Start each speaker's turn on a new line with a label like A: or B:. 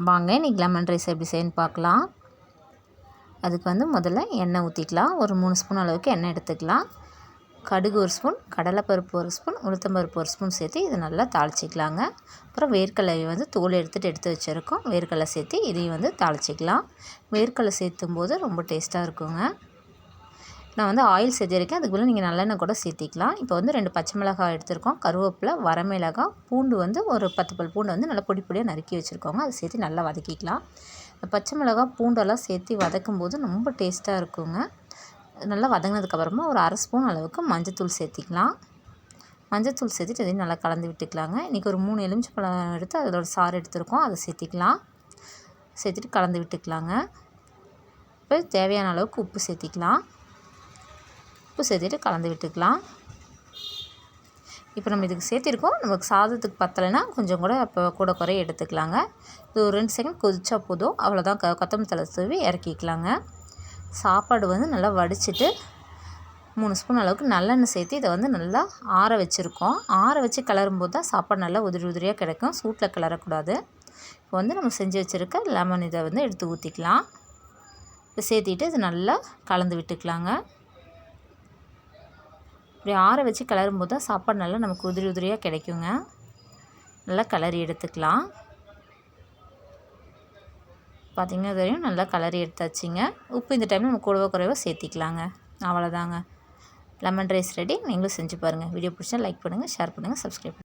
A: வாங்க இன்றைக்கி lemon rice எப்படி செய்யணும்னு பார்க்கலாம். அதுக்கு வந்து முதல்ல எண்ணெய் ஊற்றிக்கலாம். ஒரு 3 ஸ்பூன் அளவுக்கு எண்ணெய் எடுத்துக்கலாம். கடுகு 1 ஸ்பூன், கடலைப்பருப்பு 1 ஸ்பூன், உளுத்தம்பருப்பு 1 ஸ்பூன் சேர்த்து இதை நல்லா தாளிச்சிக்கலாங்க. அப்புறம் வேர்க்கடலை வந்து தோல் எடுத்து வச்சுருக்கோம். வேர்க்கடலை சேர்த்து இதையும் வந்து தாளிச்சிக்கலாம். வேர்க்கடலை சேர்த்தும் போது ரொம்ப டேஸ்ட்டாக இருக்குங்க. நான் வந்து ஆயில் சேர்த்திருக்கேன். அதுக்குள்ளே நீங்கள் நல்லெண்ணெய் கூட சேர்த்திக்கலாம். இப்போ வந்து 2 பச்சை மிளகாய் எடுத்துருக்கோம், கருவேப்பிலை, வரமிளகாய், பூண்டு வந்து ஒரு 10 பல் பூண்டு வந்து நல்லா பொடி பொடியாக நறுக்கி வச்சுருக்கோங்க. அதை சேர்த்து நல்லா வதக்கிக்கலாம். இந்த பச்சை மிளகாய் பூண்டெல்லாம் சேர்த்து வதக்கும் போது ரொம்ப டேஸ்ட்டாக இருக்குங்க. நல்லா வதங்கினதுக்கப்புறமா ஒரு 1/2 ஸ்பூன் அளவுக்கு மஞ்சத்தூள் சேர்த்திக்கலாம். மஞ்சத்தூள் சேர்த்துட்டு இதையும் நல்லா கலந்து விட்டுக்கலாங்க. இன்றைக்கி ஒரு 3 எலுமிச்சைப்பழம் எடுத்து அதோட சாறு எடுத்துருக்கோம், அதை சேர்த்திக்கலாம். சேர்த்துட்டு கலந்து விட்டுக்கலாங்க. இப்போ தேவையான அளவுக்கு உப்பு சேர்த்திக்கலாம். உப்பு சேர்த்துட்டு கலந்து விட்டுக்கலாம். இப்போ நம்ம இதுக்கு சேர்த்திருக்கோம். நமக்கு சாதத்துக்கு பத்தலைன்னா கொஞ்சம் கூட இப்போ கூட குறைய எடுத்துக்கலாங்க. இது ஒரு 2 செகண்ட் கொதிச்சா போதும். அவ்வளோதான். கொத்தமல்லி தழை தூவி இறக்கிக்கலாங்க. சாப்பாடு வந்து நல்லா வடிச்சிட்டு 3 ஸ்பூன் அளவுக்கு நல்லெண்ணெய் சேர்த்து இதை வந்து நல்லா ஆற வச்சுருக்கோம். ஆற வச்சு கிளறும்போது தான் சாப்பாடு நல்லா உதிரி உதிரியாக கிடைக்கும். சூட்டில் கிளறக்கூடாது. இப்போ வந்து நம்ம செஞ்சு வச்சுருக்க லெமன் இதை வந்து எடுத்து ஊற்றிக்கலாம். இப்போ சேர்த்திட்டு இது நல்லா கலந்து விட்டுக்கலாங்க. இப்படி ஆற வச்சு கிளறும்போது தான் சாப்பாடு நல்லா நமக்கு உதிரி உதிரியாக கிடைக்குங்க. நல்லா கிளறி எடுத்துக்கலாம். பார்த்திங்கன்னா தெரியும், நல்லா கிளறி எடுத்தாச்சுங்க. உப்பு இந்த டைமில் நம்ம கூடவோ குறைவோ சேர்த்திக்கலாங்க. அவ்வளோதாங்க, லெமன் ரைஸ் ரெடி. நீங்களும் செஞ்சு பாருங்கள். வீடியோ பிடிச்சா லைக் பண்ணுங்கள், ஷேர் பண்ணுங்கள், சப்ஸ்கிரைப் பண்ணுங்கள்.